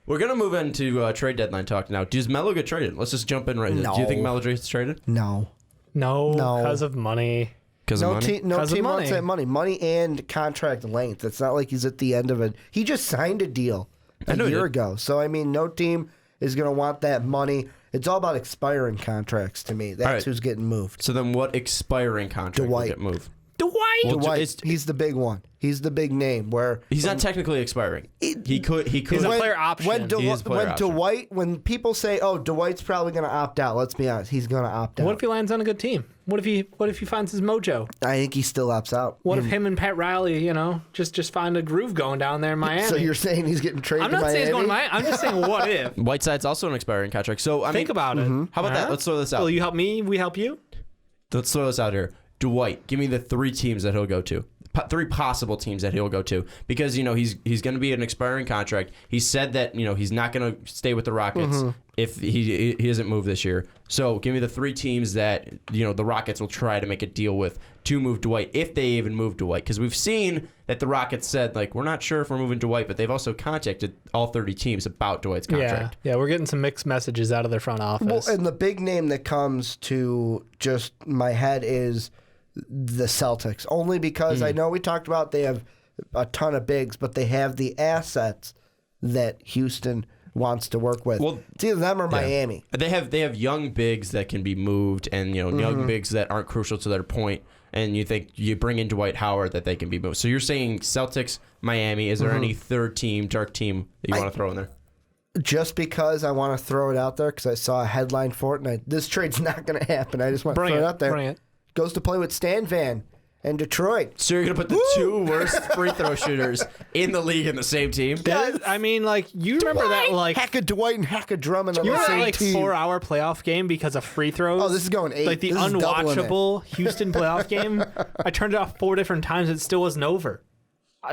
We're going to move into trade deadline talk now. Does Melo get traded? Let's just jump in right now. Do you think Melo gets traded? No, because of money. Because of money? No team wants that money. Money and contract length. It's not like he's at the end of it. He just signed a deal a year ago. So, I mean, no team is going to want that money. It's all about expiring contracts to me. That's who's getting moved. So then what expiring contract will get moved? Dwight! Well, Dwight, he's the big one. He's the big name. Where he's not technically expiring. He could. He's a player option. When people say, "Oh, Dwight's probably going to opt out," let's be honest, he's going to opt out. What if he lands on a good team? What if he finds his mojo? I think he still opts out. What if him and Pat Riley, just find a groove going down there in Miami? So you're saying he's getting traded? I'm not saying he's going to Miami. I'm just saying, what if? Whiteside's also an expiring contract. So think about it. How about that? Let's throw this out. Well, you help me, we help you. Let's throw this out here. Dwight, give me the 3 teams that he'll go to. 3 possible teams that he'll go to, because he's going to be an expiring contract. He said that he's not going to stay with the Rockets if he doesn't move this year. So give me the 3 teams that the Rockets will try to make a deal with to move Dwight, if they even move Dwight, because we've seen that the Rockets said we're not sure if we're moving Dwight, but they've also contacted all 30 teams about Dwight's contract. Yeah, we're getting some mixed messages out of their front office. Well, and the big name that comes to just my head is the Celtics, only because I know we talked about they have a ton of bigs, but they have the assets that Houston wants to work with. Well, it's either them or Miami. They have young bigs that can be moved, and young bigs that aren't crucial to their point. And you think you bring in Dwight Howard that they can be moved. So you're saying Celtics, Miami. Is there any third team, dark team that you want to throw in there? Just because I want to throw it out there, because I saw a headline for it, and this trade's not going to happen. I just want to throw it out there. Bring it. Goes to play with Stan Van and Detroit. So you're going to put the 2 worst free throw shooters in the league in the same team? I mean, you remember that, Hack a Dwight and hack a Drummond on you the remember same team. 4-hour playoff game because of free throws? Oh, this is going 8. The this unwatchable Houston playoff game. I turned it off 4 different times. It still wasn't over.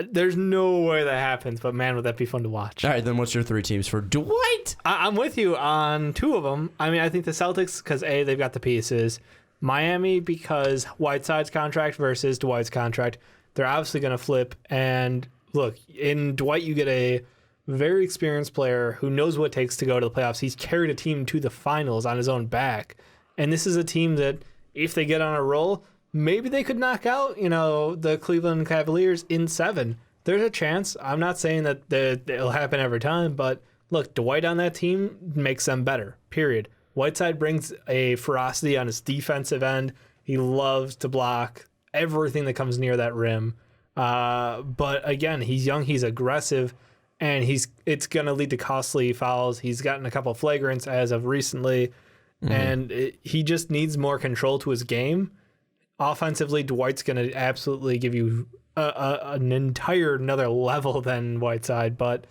There's no way that happens, but man, would that be fun to watch. All right, then what's your 3 teams for Dwight? I'm with you on 2 of them. I mean, I think the Celtics, because A, they've got the pieces. Miami, because Whiteside's contract versus Dwight's contract, they're obviously going to flip. And look, in Dwight, you get a very experienced player who knows what it takes to go to the playoffs. He's carried a team to the finals on his own back. And this is a team that, if they get on a roll, maybe they could knock out, the Cleveland Cavaliers in 7. There's a chance. I'm not saying that it'll happen every time, but look, Dwight on that team makes them better, period. Whiteside brings a ferocity on his defensive end. He loves to block everything that comes near that rim. But again, he's young, he's aggressive, and it's going to lead to costly fouls. He's gotten a couple flagrants as of recently, and he just needs more control to his game. Offensively, Dwight's going to absolutely give you an entire another level than Whiteside, but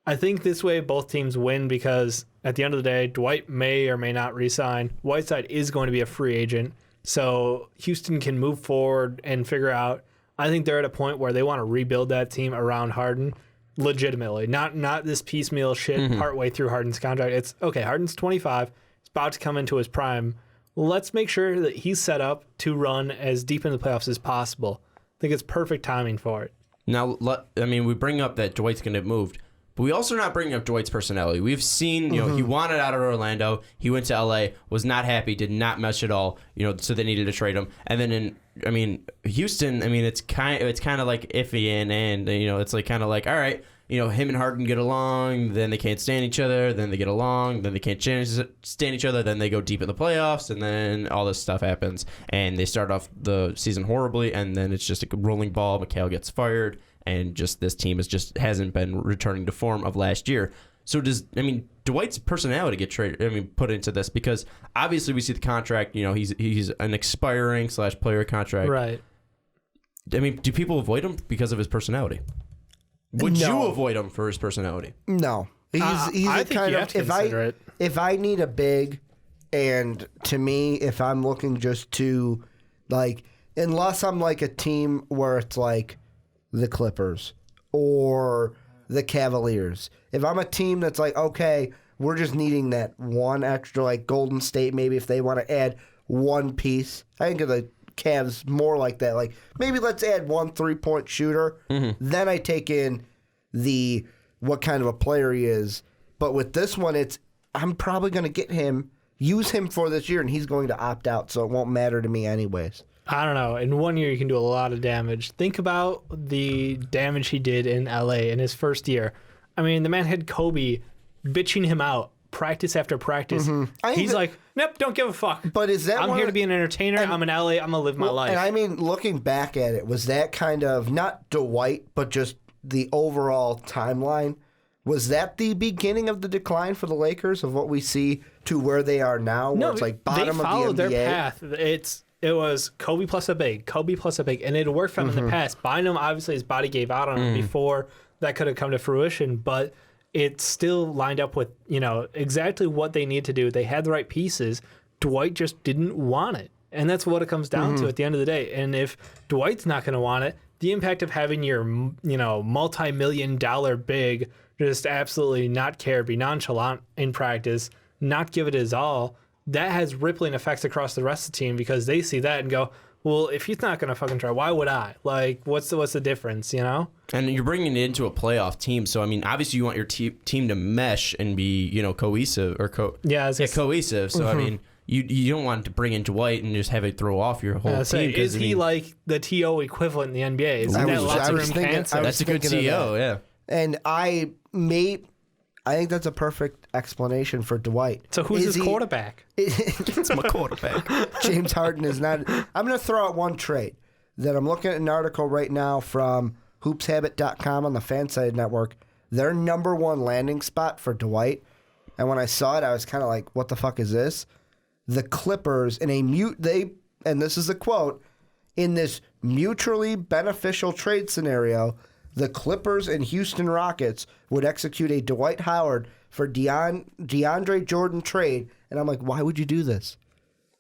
I think this way both teams win, because at the end of the day, Dwight may or may not re-sign. Whiteside is going to be a free agent, so Houston can move forward and figure out. I think they're at a point where they want to rebuild that team around Harden legitimately, not this piecemeal shit partway through Harden's contract. It's okay, Harden's 25, he's about to come into his prime. Let's make sure that he's set up to run as deep in the playoffs as possible. I think it's perfect timing for it. Now, we bring up that Dwight's going to get moved, but we also are not bringing up Dwight's personality. We've seen, he wanted out of Orlando. He went to LA, was not happy, did not mesh at all, so they needed to trade him. And then Houston, it's kind of like iffy and it's like kind of like, all right, him and Harden get along, then they can't stand each other, then they get along, then they can't stand each other, then they go deep in the playoffs, and then all this stuff happens, and they start off the season horribly, and then it's just a rolling ball. McHale gets fired, and just this team hasn't been returning to form of last year. So Dwight's personality get put into this, because obviously we see the contract, he's an expiring / player contract. Right. Do people avoid him because of his personality? Would you avoid him for his personality? No. He's I think kind you of, have to consider it. If I need a big, and to me, if I'm looking just to, unless I'm like a team where it's like the Clippers or the Cavaliers, if I'm a team that's like, okay, we're just needing that one extra, like Golden State, maybe if they want to add one piece, I think of the Cavs more like that. Like, maybe let's add one 3-point shooter. Then I take in what kind of a player he is But with this one, I'm probably going to get him, use him for this year, and he's going to opt out, so it won't matter to me anyways. I don't know. In 1 year, you can do a lot of damage. Think about the damage he did in LA in his first year. I mean, the man had Kobe bitching him out practice after practice. He's like, nope, don't give a fuck. But is that I'm here to be an entertainer. I'm in LA. I'm going to live my life. And I mean, looking back at it, was that kind of, not Dwight, but just the overall timeline, was that the beginning of the decline for the Lakers of what we see to where they are now, where it's like bottom of the NBA? They followed their path. It was Kobe plus a big, and it worked for him in the past. Bynum, obviously, his body gave out on him before that could have come to fruition, but it still lined up with, exactly what they need to do. They had the right pieces. Dwight just didn't want it. And that's what it comes down to at the end of the day. And if Dwight's not going to want it, the impact of having your, multi-million-dollar big just absolutely not care, be nonchalant in practice, not give it his all, that has rippling effects across the rest of the team because they see that and go, well, if he's not going to fucking try, why would I? Like, what's the difference, And you're bringing it into a playoff team, so I mean, obviously you want your team to mesh and be, cohesive or cohesive. So I mean, you don't want to bring in Dwight and just have it throw off your whole team. Is he like the TO equivalent in the NBA? Isn't that locker room cancer? That's a good TO, yeah. And I think that's a perfect explanation for Dwight. So who's his quarterback? It's my quarterback. James Harden is not. I'm going to throw out one trade that I'm looking at an article right now from hoopshabit.com on the Fanside Network. Their number one landing spot for Dwight. And when I saw it, I was kind of like, what the fuck is this? The Clippers and this is a quote, in this mutually beneficial trade scenario, the Clippers and Houston Rockets would execute a Dwight Howard for DeAndre Jordan trade. And I'm like, why would you do this?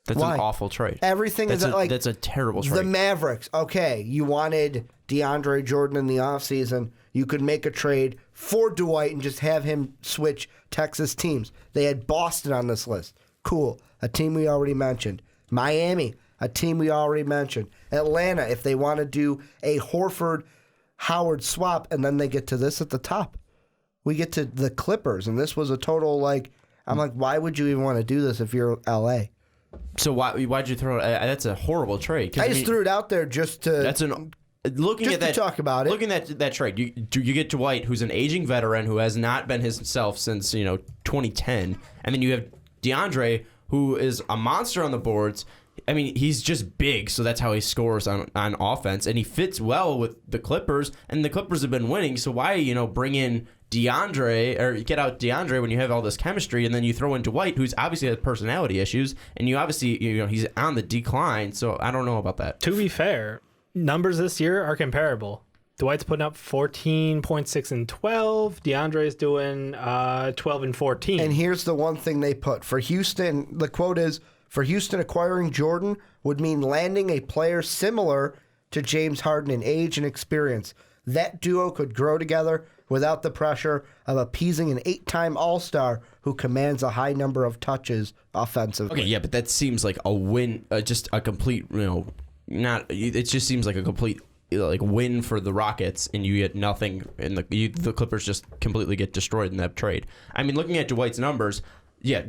That's an awful trade. Everything that's is like... That's a terrible trade. The Mavericks, okay, you wanted DeAndre Jordan in the offseason. You could make a trade for Dwight and just have him switch Texas teams. They had Boston on this list. Cool. A team we already mentioned. Miami, a team we already mentioned. Atlanta, if they want to do a Horford-Howard swap, and then they get to this at the top. We get to the Clippers, and this was a total, I'm like, why would you even want to do this if you're L.A.? So why'd you throw it? That's a horrible trade. I just threw it out there just to... to talk about it. Looking at that trade, you get Dwight, who's an aging veteran who has not been himself since 2010, and then you have DeAndre, who is a monster on the boards. I mean, he's just big, so that's how he scores on offense, and he fits well with the Clippers, and the Clippers have been winning. So why bring in DeAndre or get out DeAndre when you have all this chemistry, and then you throw in Dwight, who's obviously has personality issues, and you obviously he's on the decline. So I don't know about that. To be fair, numbers this year are comparable. Dwight's putting up 14.6 and 12. DeAndre's doing 12 and 14. And here's the one thing they put. For Houston, the quote is, for Houston, acquiring Jordan would mean landing a player similar to James Harden in age and experience. That duo could grow together without the pressure of appeasing an 8-time All-Star who commands a high number of touches offensively. Okay, yeah, but that seems like a win, just a complete, it just seems like a complete win for the Rockets, and you get nothing, and the Clippers just completely get destroyed in that trade. I mean, looking at Dwight's numbers,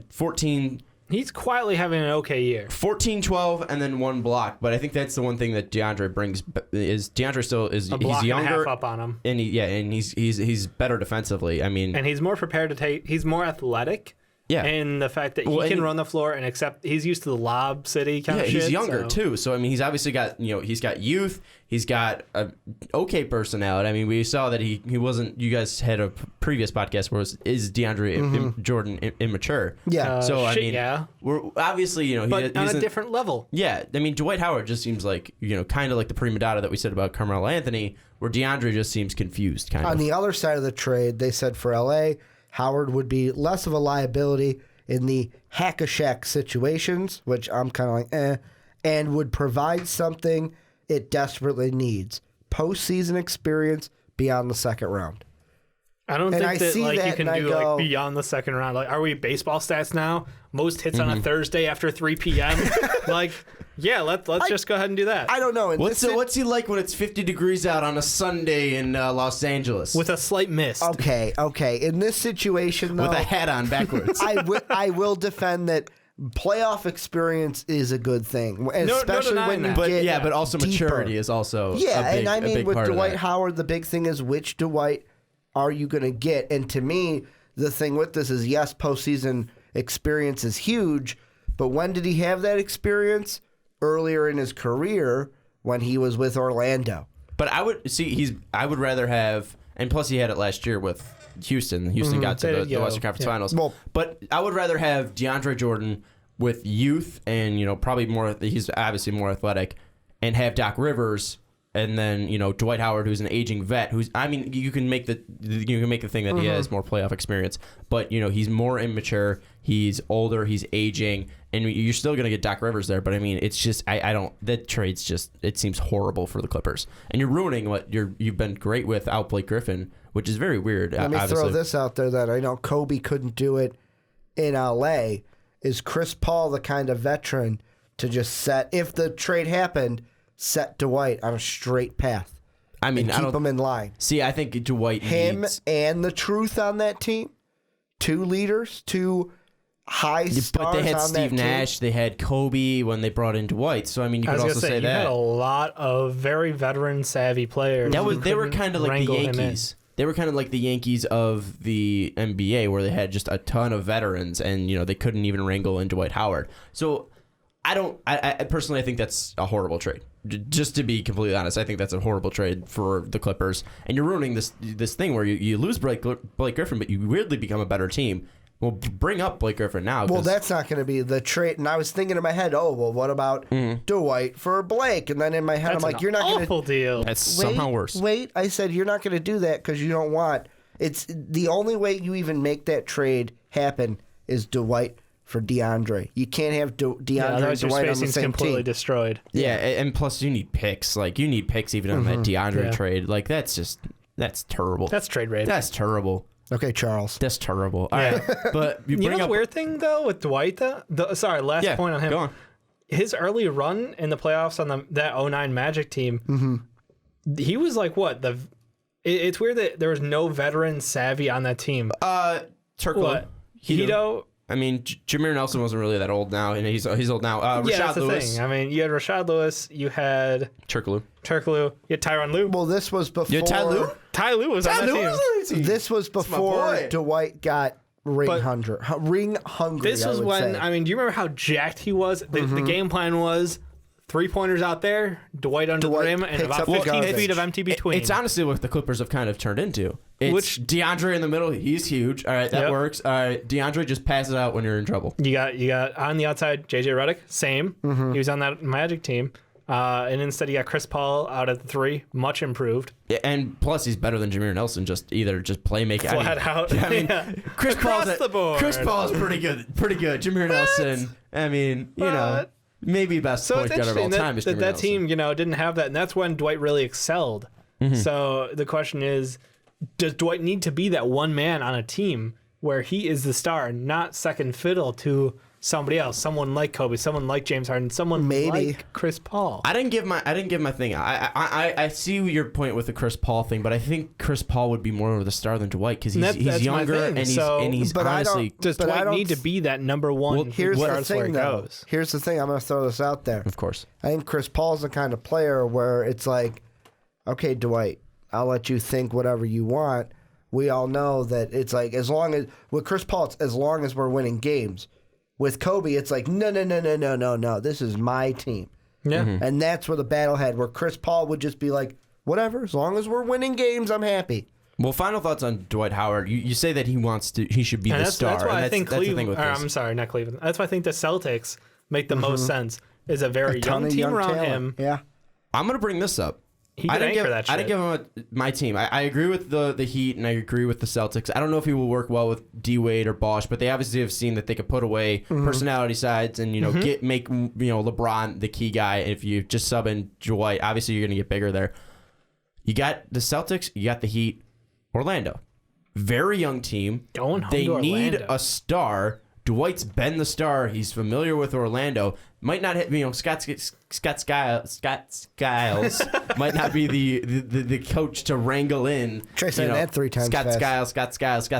14. He's quietly having an okay year. 14, 12, and then 1 block. But I think that's the one thing that DeAndre brings. Is DeAndre still is a block he's younger, and a half up on him, and he's better defensively. I mean, and he's more prepared to take. He's more athletic. Yeah, and the fact that he can run the floor and accept, he's used to the lob city kind of shit. He's younger too, so I mean, he's obviously got he's got youth, he's got a okay personality. I mean, we saw that he wasn't. You guys had a previous podcast where is DeAndre Jordan immature? Yeah. So I mean, we're obviously but on a different level. Yeah, I mean, Dwight Howard just seems like kind of like the prima donna that we said about Carmelo Anthony, where DeAndre just seems confused. Kind of. On the other side of the trade, they said for LA, Howard would be less of a liability in the hack-a-shack situations, which I'm kind of like, and would provide something it desperately needs, postseason experience beyond the second round. I don't And think I that see like that you can and I do go- like beyond the second round. Like, are we baseball stats now? Most hits on a Thursday after 3 p.m. Like, yeah, let's just go ahead and do that. I don't know. In What's this what's he like when it's 50 degrees out on a Sunday in Los Angeles With a slight mist. Okay. In this situation, though, with a hat on backwards? I will defend that playoff experience is a good thing, especially denying when you that. But get yeah, but also deeper. maturity is also Yeah, a big, and I a mean big with part of Dwight that. Howard, the big thing is which Dwight are you going to get? And to me, the thing with this is yes, postseason experience is huge, but when did he have that experience? Earlier in his career when he was with Orlando. But I would rather have, and plus he had it last year with Houston. Houston got to There the you go. Western Conference Yeah. Finals. Well- But I would rather have DeAndre Jordan with youth and probably more. He's obviously more athletic, and have Doc Rivers. And then Dwight Howard, who's an aging vet, you can make the thing that he has more playoff experience, but he's more immature, he's older, he's aging, and you're still gonna get Doc Rivers there. But I mean, it's just that trade's just, it seems horrible for the Clippers, and you're ruining what you've been great without Blake Griffin, which is very weird. Let me throw this out there that I know Kobe couldn't do it in LA. Is Chris Paul the kind of veteran to just set, if the trade happened, set Dwight on a straight path? I mean, and keep him in line. See, I think Dwight needs, and the truth on that team, 2 leaders, 2 high stars. but they had on Steve that Nash, they had Kobe when they brought in Dwight. So I mean, you I could was also gonna say, say you had that a lot of very veteran savvy players. they were couldn't kind of like the wrangle him in. Yankees. They were kind of like the Yankees of the NBA, where they had just a ton of veterans, and they couldn't even wrangle in Dwight Howard. So I personally, I think that's a horrible trade. Just to be completely honest, I think that's a horrible trade for the Clippers, and you're ruining this thing where you lose Blake Griffin, but you weirdly become a better team. Well, bring up Blake Griffin now. Well, that's not going to be the trade. And I was thinking in my head, what about Dwight for Blake? And then in my head, That's I'm like, an you're not going awful to. deal. That's somehow worse. Wait, I said you're not going to do that because you don't want. It's the only way you even make that trade happen is Dwight for DeAndre. You can't have DeAndre and Otherwise your Dwight on the spacing's same completely team. destroyed. Yeah, and plus you need picks. Like you need picks even on that DeAndre Yeah. trade. Like that's terrible. That's trade rape. That's terrible. Okay, Charles. That's terrible. All right, but you You bring know up the weird thing though with Dwight though? Last point on him. Go on. His early run in the playoffs on that 09 Magic team, he was like what? It's weird that there was no veteran savvy on that team. Turkle. What? Hito? I mean, Jameer Nelson wasn't really that old now, and he's old now. Yeah, Rashad that's the Lewis, thing. I mean, you had Rashad Lewis, you had Turkoglu. Turkoglu, you had Tyronn Lue. Well, this was before. You had Ty Lue? Ty Lue was on that team. This was before boy. Dwight got ring But- hungry. This I was would when, say. I mean, do you remember how jacked he was? The game plan was 3-pointers out there, Dwight under Dwight the rim, and picks about up the 15 garbage. feet of empty between. It's honestly what the Clippers have kind of turned into. It's Which- DeAndre in the middle, he's huge. All right, that Yep. works. All right, DeAndre just passes out when you're in trouble. You got on the outside JJ Redick, same. He was on that Magic team. And instead you got Chris Paul out at the 3, much improved. Yeah, and plus he's better than Jameer Nelson, just playmaking. Flat out. I mean, Yeah. Chris Across Paul's the board. Chris Paul is pretty good. Jameer Nelson, I mean, maybe best So point it's guard of all interesting time is that Jameer that Nelson. team, didn't have that, and that's when Dwight really excelled. So the question is, does Dwight need to be that one man on a team where he is the star, not second fiddle to somebody else, someone like Kobe, someone like James Harden, someone Maybe. like Chris Paul? I didn't give my thing. I see your point with the Chris Paul thing, but I think Chris Paul would be more of the star than Dwight because he's That's my younger thing. and he's But I don't- honestly. Does But I Dwight don't- need to be that number one? Well, Here's the regardless where thing, he though. goes? Here's the thing. I'm going to throw this out there. Of course. I think Chris Paul's the kind of player where it's like, okay, Dwight, I'll let you think whatever you want. We all know that it's like with Chris Paul, it's as long as we're winning games. With Kobe, it's like no. This is my team, Yeah. and that's where the battle had. Where Chris Paul would just be like, whatever, as long as we're winning games, I'm happy. Well, final thoughts on Dwight Howard. You say that he should be And the that's, star. that's why and I think that's the thing Cleveland. with this. I'm sorry, not Cleveland. That's why I think the Celtics make the most sense. Is a very Ton young of team young around talent. him. Yeah. I'm gonna bring this up. He I could didn't anchor give that shit. I didn't give him my team. I agree with the Heat and I agree with the Celtics. I don't know if he will work well with D Wade or Bosch, but they obviously have seen that they could put away personality sides and make LeBron the key guy. If you just sub in Dwight, obviously you're gonna get bigger there. You got the Celtics, you got the Heat, Orlando. very young team. Going home They to need Orlando. a star. Dwight's been the star. He's familiar with Orlando. Might not hit, Scott Skiles might not be the coach to wrangle in. Try saying that 3 times Scott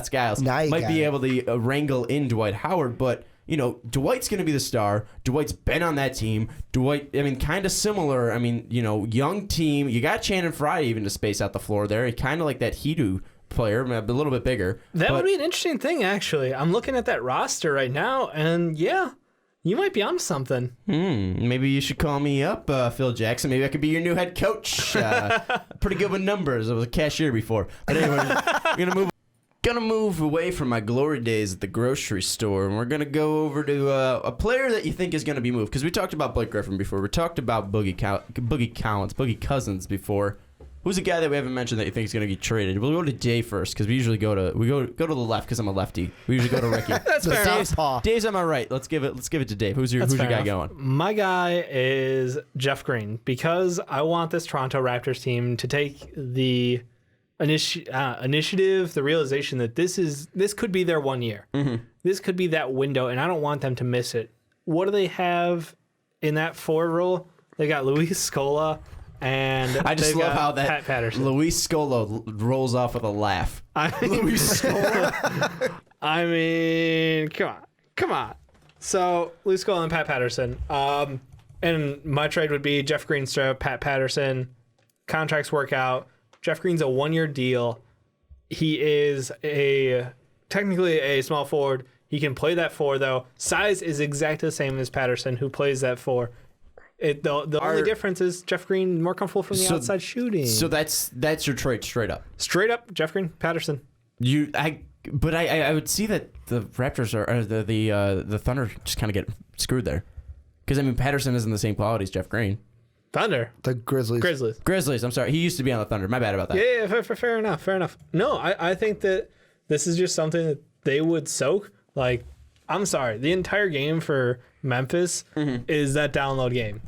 Skiles. Now you Might got be it. able to wrangle in Dwight Howard, but Dwight's going to be the star. Dwight's been on that team. Dwight, kind of similar. Young team. You got Channing Frye even to space out the floor there. Kind of like that Hedo player, a little bit bigger. That but would be an interesting thing, actually. I'm looking at that roster right now, and yeah, you might be on something. Maybe you should call me up, Phil Jackson. Maybe I could be your new head coach. Pretty good with numbers. I was a cashier before. But anyway, we're gonna move away from my glory days at the grocery store, and we're gonna go over to a player that you think is gonna be moved. Because we talked about Blake Griffin before. We talked about Boogie Cousins before. Who's a guy that we haven't mentioned that you think is going to get traded? We'll go to Dave first because we usually go to the left because I'm a lefty. We usually go to Ricky. That's fair enough. Dave's on my right. Let's give it to Dave. Who's your guy going? My guy is Jeff Green because I want this Toronto Raptors team to take the initiative, the realization that this could be their 1 year. Mm-hmm. This could be that window, and I don't want them to miss it. What do they have in that forward role? They got Luis Scola. And I just love how that Pat Patterson. Luis Scola rolls off with a laugh. Luis Scola. Come on. So Luis Scola and Pat Patterson. And my trade would be Jeff Green, Pat Patterson. Contracts work out. Jeff Green's a 1-year deal. He is technically a small forward. He can play that 4 though. Size is exactly the same as Patterson, who plays that 4. The only difference is Jeff Green more comfortable from the outside shooting. So that's your trade straight up. Straight up, Jeff Green, Patterson. I would see that the Raptors or the Thunder just kind of get screwed there, because Patterson isn't the same quality as Jeff Green. Thunder. The Grizzlies. I'm sorry, he used to be on the Thunder. My bad about that. Yeah, fair enough. No, I think that this is just something that they would soak. Like, I'm sorry, the entire game for Memphis is that download game.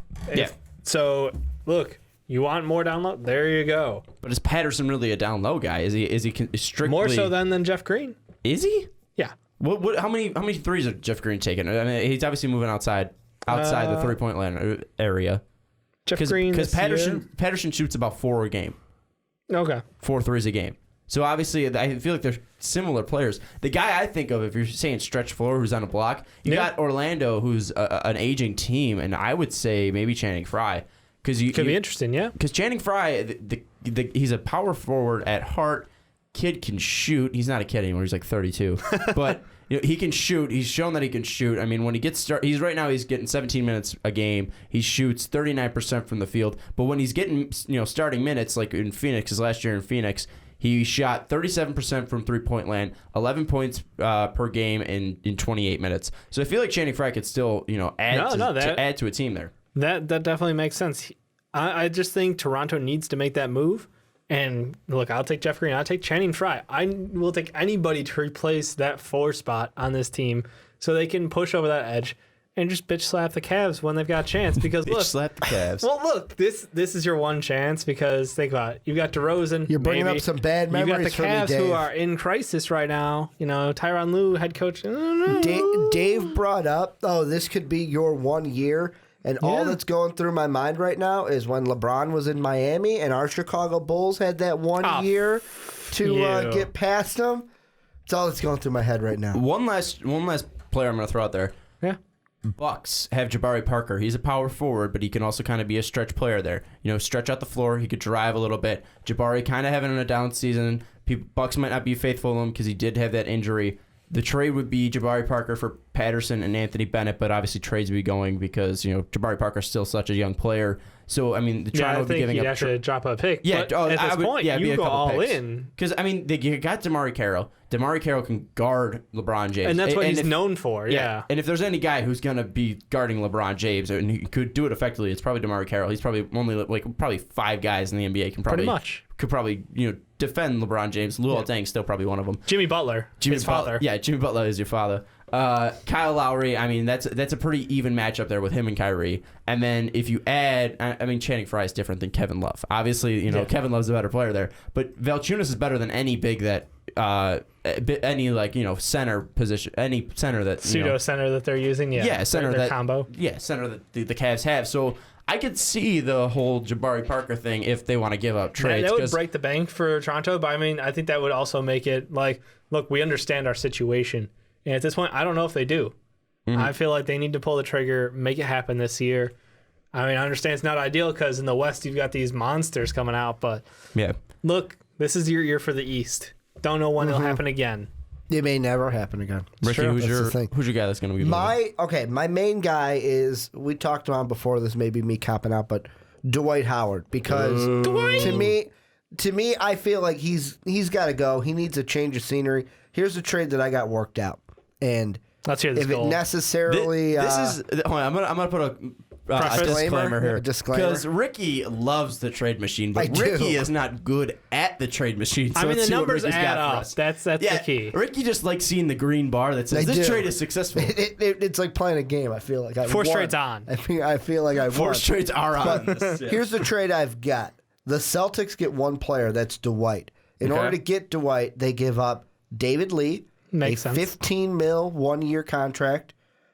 So, look, you want more download? There you go. But is Patterson really a down low guy? Is he strictly more so than Jeff Green? Is he? Yeah. What? How many threes are Jeff Green taking? He's obviously moving outside the 3-point line area. Jeff Green, because Patterson shoots about 4 a game. Okay. 4 threes a game. So obviously, I feel like they're similar players. The guy I think of, if you're saying stretch floor, who's on a block, you got Orlando, who's an aging team, and I would say maybe Channing Frye. Could be interesting, yeah. Because Channing Frye, he's a power forward at heart. Kid can shoot. He's not a kid anymore. He's like 32, but he can shoot. He's shown that he can shoot. When he gets started, he's getting 17 minutes a game. He shoots 39% from the field. But when he's getting starting minutes, like in Phoenix, his last year in Phoenix, he shot 37% from 3-point land, 11 points per game in 28 minutes. So I feel like Channing Frye could still add to a team there. That definitely makes sense. I just think Toronto needs to make that move. And look, I'll take Jeff Green. I'll take Channing Frye. I will take anybody to replace that 4 spot on this team so they can push over that edge and just bitch slap the Cavs when they've got a chance. Because look, slap the Cavs. Well, look, this is your one chance because think about it. You got DeRozan. You're bringing up some bad memories. You got the Cavs for me, who are in crisis right now. Tyronn Lue, head coach. Dave brought up, this could be your 1 year. And all that's going through my mind right now is when LeBron was in Miami and our Chicago Bulls had that 1 year to get past them. It's all that's going through my head right now. One last player I'm going to throw out there. Yeah. Bucks have Jabari Parker. He's a power forward, but he can also kind of be a stretch player there. Stretch out the floor. He could drive a little bit. Jabari kind of having a down season. Bucks might not be faithful to him because he did have that injury. The trade would be Jabari Parker for Patterson and Anthony Bennett, but obviously trades would be going because Jabari Parker's still such a young player. So the Toronto would be giving up. I think you'd have to drop a pick. Yeah, but at this point, you go all in because you got DeMarre Carroll. DeMarre Carroll can guard LeBron James, and that's what he's known for. Yeah, and if there's any guy who's gonna be guarding LeBron James and he could do it effectively, it's probably DeMarre Carroll. He's probably only 5 guys in the NBA could probably defend LeBron James. Luol Deng still probably one of them. Jimmy Butler, his father. Yeah, Jimmy Butler is your father. Kyle Lowry, that's a pretty even matchup there with him and Kyrie. And then if you add, Channing Frye is different than Kevin Love. Obviously, Kevin Love's a better player there. But Valanciunas is better than any big that any like center position, any center that pseudo center that they're using. Center their that combo. Center that the Cavs have. So I could see the whole Jabari Parker thing if they want to give up trades. That would break the bank for Toronto, but I mean, I think that would also make it like, look, we understand our situation, and at this point, I don't know if they do. I feel like they need to pull the trigger, make it happen this year. I mean, I understand it's not ideal because in the West you've got these monsters coming out, but look, this is your year for the East. Don't know when it'll happen again. It may never happen again. Ricky, who's your guy that's going to be my main guy is, we talked about before, this may be me copping out, but Dwight Howard, because to me I feel like he's got to go. He needs a change of scenery. Here's a trade that I got worked out, and let's hear this. If it necessarily this is hold on, I'm gonna put a disclaimer here. Because Ricky loves the trade machine, but Ricky is not good at the trade machine. So I mean, the numbers add up. That's the key. Ricky just likes seeing the green bar that says this trade is successful. It's like playing a game. I feel like I Four straights on. I feel like I won. 4 straights are on. Here's the trade I've got. The Celtics get one player. That's Dwight. In order to get Dwight, they give up David Lee, Makes sense. $15 million 1-year contract.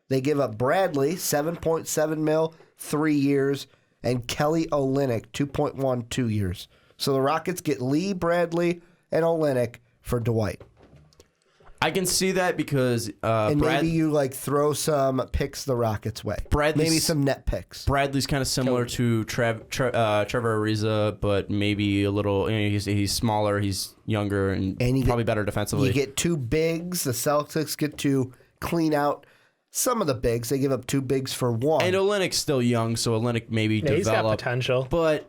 They give up Bradley, $7.7 million, 3 years, and Kelly Olynyk, $2.1, 2 years. So the Rockets get Lee, Bradley, and Olynyk for Dwight. I can see that because maybe you like throw some picks the Rockets' way. Maybe some net picks. Bradley's kind of similar to Trevor Ariza, but maybe a little. He's smaller, he's younger, and probably better defensively. You get 2 bigs. The Celtics get to clean out some of the bigs. They give up 2 bigs for 1. And Olynyk's still young, so Olynyk maybe develop. He's got potential, but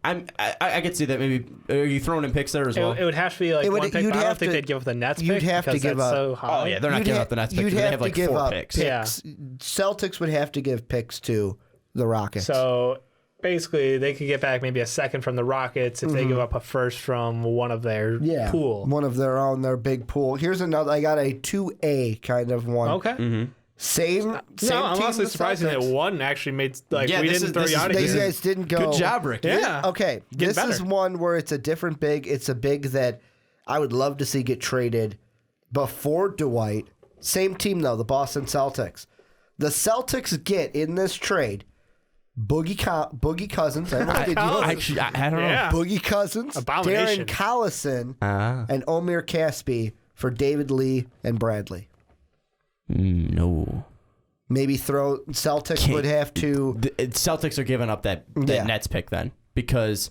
I could see that maybe. Are you throwing in picks there as well? It would have to be like one pick. I don't think they'd give up the Nets pick. You'd have to give up. So high. Oh yeah, they're not giving up the Nets pick. They have like 4 picks. Yeah. Celtics would have to give picks to the Rockets. So basically, they could get back maybe a second from the Rockets if they give up a first from one of their pool. One of their own, their big pool. Here's another. I got a 2A kind of one. Okay. Same I'm honestly surprised that one actually made we didn't throw you out of here. These guys didn't go. Good job, Rick. Yeah. Okay. This is one where it's a different big. It's a big that I would love to see get traded before Dwight. Same team though, the Boston Celtics. The Celtics get in this trade Boogie Cousins. I don't know. Boogie Cousins, Abomination. Darren Collison, and Omir Caspi for David Lee and Bradley. No. Maybe Celtics would have to. Celtics are giving up that Nets pick then because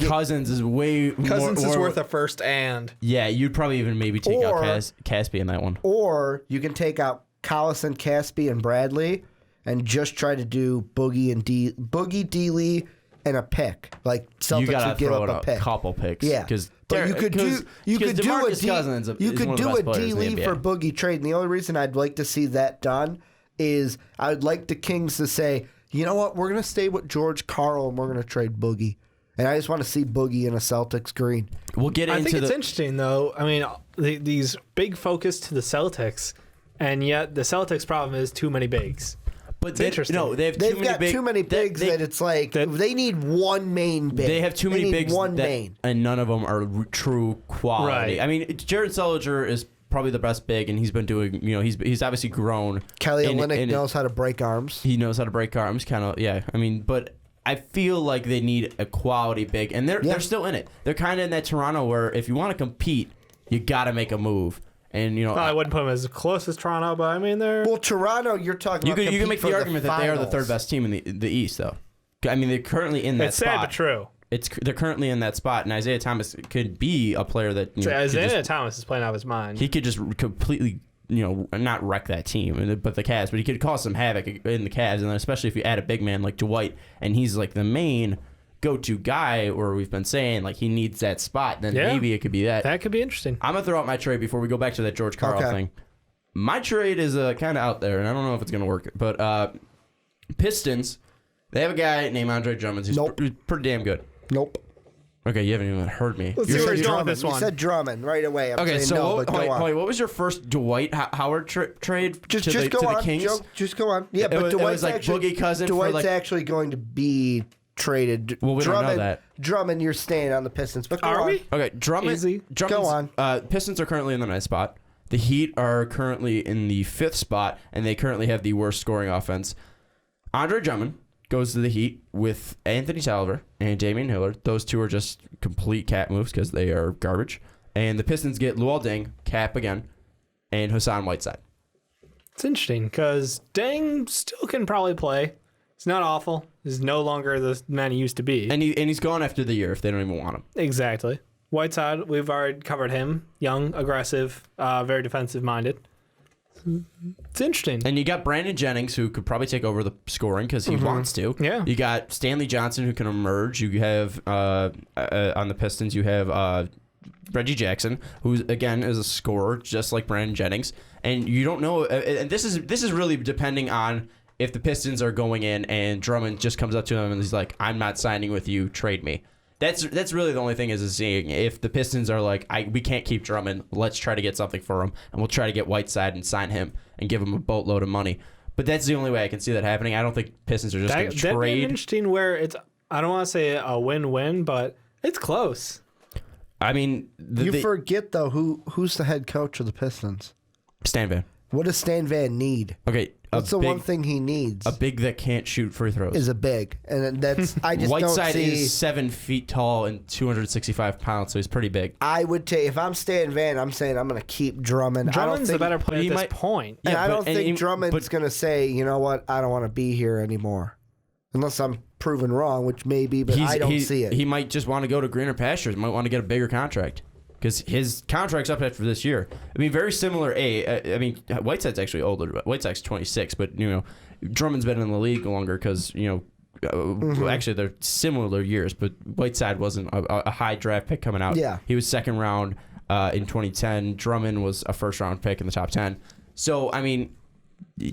Cousins is way Cousins more, is worth a first and. Yeah, you'd probably even maybe take out Caspi in that one. Or you can take out Collison, Caspi, and Bradley and just try to do Boogie, D. Lee, and a pick. Like Celtics would give up a pick. Couple picks. Yeah. But you could do a D. Lee for Boogie trade. And the only reason I'd like to see that done is I would like the Kings to say, you know what, we're going to stay with George Karl and we're going to trade Boogie. And I just want to see Boogie in a Celtics green. We'll get into I think it's interesting, though. I mean, these big focus to the Celtics, and yet the Celtics' problem is too many bigs. But they've got too many bigs that it's like they need one main big. They have too many bigs main. And none of them are true quality. Right. I mean, Jared Sullinger is probably the best big, and he's been doing. He's obviously grown. Kelly Olynyk knows how to break arms. He knows how to break arms, kind of. Yeah, I mean, but I feel like they need a quality big, and they're still in it. They're kind of in that Toronto where if you want to compete, you got to make a move. And I wouldn't put them as close as Toronto, but I mean they're Toronto. You're talking about you can make the argument that they are the third best team in the East, though. I mean, they're currently in that spot. It's sad but true. They're currently in that spot, and Isaiah Thomas could be a player that Isaiah Thomas is playing out of his mind. He could just completely not wreck that team, but the Cavs. But he could cause some havoc in the Cavs, and then especially if you add a big man like Dwight, and he's like the main go-to guy, or we've been saying like he needs that spot, then maybe it could be that. That could be interesting. I'm gonna throw out my trade before we go back to that George Karl thing. My trade is kind of out there, and I don't know if it's gonna work. But Pistons, they have a guy named Andre Drummond. He's pretty damn good. Nope. Okay, you haven't even heard me. Let's see where he's going with this one. You said Drummond right away. What was your first Dwight Howard trade just to go the on, Kings? Just go on. Yeah, but Dwight's like Boogie Cousin. Dwight's actually going to be traded. Well, we don't know that. Drummond, you're staying on the Pistons. But Are we? Okay, Drummond. Easy. Go on. Pistons are currently in the ninth spot. The Heat are currently in the fifth spot, and they currently have the worst scoring offense. Andre Drummond goes to the Heat with Anthony Salver and Damian Lillard. Those two are just complete cap moves because they are garbage. And the Pistons get Luol Deng, cap again, and Hassan Whiteside. It's interesting because Deng still can probably play. He's not awful. He's no longer the man he used to be. And he's gone after the year if they don't even want him. Exactly. Whiteside, we've already covered him. Young, aggressive, very defensive-minded. It's interesting. And you got Brandon Jennings, who could probably take over the scoring because he wants to. Yeah. You got Stanley Johnson, who can emerge. You have, on the Pistons, you have Reggie Jackson, who, again, is a scorer, just like Brandon Jennings. And you don't know, and this is really depending on if the Pistons are going in and Drummond just comes up to him and he's like, I'm not signing with you, trade me. That's really the only thing is seeing if the Pistons are like, we can't keep Drummond, let's try to get something for him, and we'll try to get Whiteside and sign him and give him a boatload of money. But that's the only way I can see that happening. I don't think Pistons are just going to trade. That'd be interesting where it's, I don't want to say a win-win, but it's close. I mean, you forget though who's the head coach of the Pistons? Stan Van. What does Stan Van need? Okay, what's the one thing he needs? A big that can't shoot free throws. Is a big, and that's I just Whiteside don't see. is 7 feet tall and 265 pounds, so he's pretty big. I would take if I'm Stan Van, I'm saying I'm going to keep Drummond. Drummond's the better player at this point. And Yeah, I don't think Drummond's but- going to say, you know what, I don't want to be here anymore, unless I'm proven wrong, which may be, but I don't see it. He might just want to go to greener pastures. Might want to get a bigger contract. Because his contract's up after this year. I mean, very similar. I mean, Whiteside's actually older. Whiteside's 26, but Drummond's been in the league longer because actually they're similar years. But Whiteside wasn't a high draft pick coming out. Yeah, he was second round in 2010. Drummond was a first round pick in the top 10. So I mean,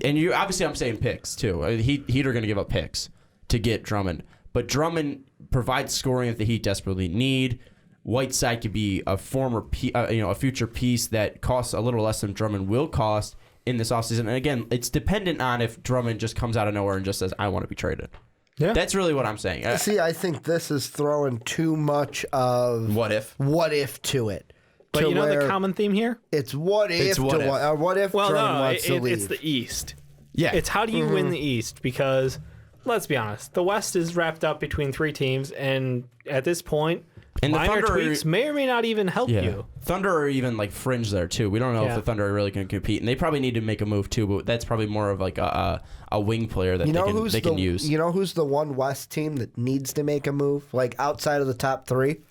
and you obviously I'm saying picks too. Heat are going to give up picks to get Drummond, but Drummond provides scoring that the Heat desperately need. Whiteside could be a a future piece that costs a little less than Drummond will cost in this offseason. And again, it's dependent on if Drummond just comes out of nowhere and just says, I want to be traded. Yeah. That's really what I'm saying. See, I think this is throwing too much of what if to it. But you know the common theme here? It's what if. What if well, Drummond wants to leave? It's the East. Yeah. It's how do you win the East? Because, let's be honest, the West is wrapped up between three teams, and at this point, and minor tweaks may or may not even help you. Thunder are even like fringe there too. We don't know if the Thunder are really going to compete, and they probably need to make a move too. But that's probably more of like a wing player that they can use. You know who's the one West team that needs to make a move, like outside of the top three?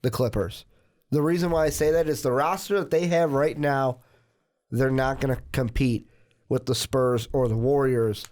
The Clippers. The reason why I say that is the roster that they have right now, they're not going to compete with the Spurs or the Warriors.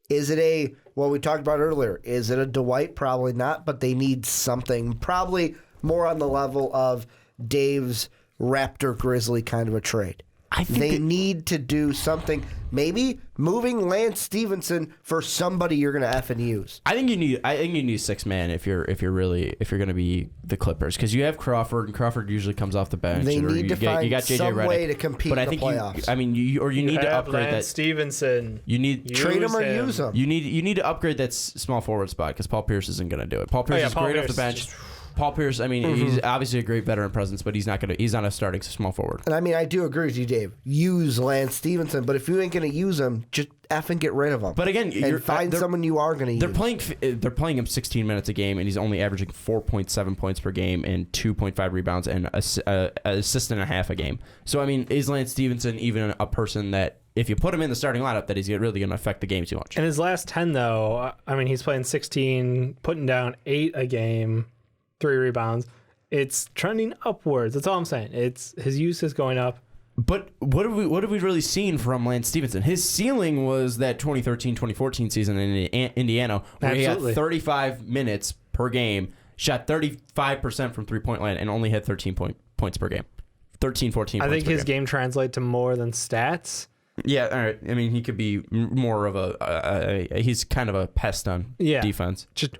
Is it we talked about earlier, is it a Dwight? Probably not, but they need something. Probably more on the level of Dave's Raptor Grizzly kind of a trade. I think they need to do something. Maybe moving Lance Stevenson for somebody you're going to effing use. I think you need 6 man if you're going to be the Clippers, because you have Crawford, and Crawford usually comes off the bench. They need to find some way to compete in the playoffs. You need to upgrade Lance Stevenson. You need trade him or use him. You need to upgrade that small forward spot because Paul Pierce isn't going to do it. Paul Pierce is great off the bench. Paul Pierce, I mean, he's obviously a great veteran presence, but he's not a starting small forward. And I mean, I do agree with you, Dave. Use Lance Stevenson, but if you ain't going to use him, just effing get rid of him. But again, find someone you are going to use. They're playing him 16 minutes a game, and he's only averaging 4.7 points per game and 2.5 rebounds and an assist and a half a game. So I mean, is Lance Stevenson even a person that, if you put him in the starting lineup, that he's really going to affect the game too much? In his last 10, though, I mean, he's playing 16, putting down 8 a game. 3 rebounds. It's trending upwards. That's all I'm saying. His use is going up. But what have we really seen from Lance Stevenson? His ceiling was that 2013-2014 season in Indiana, where he had 35 minutes per game, shot 35% from 3-point line, and only had 13 points per game. 13, 14 I points think per his game translates to more than stats. Yeah, all right. I mean, he could be more of he's kind of a pest on defense. Just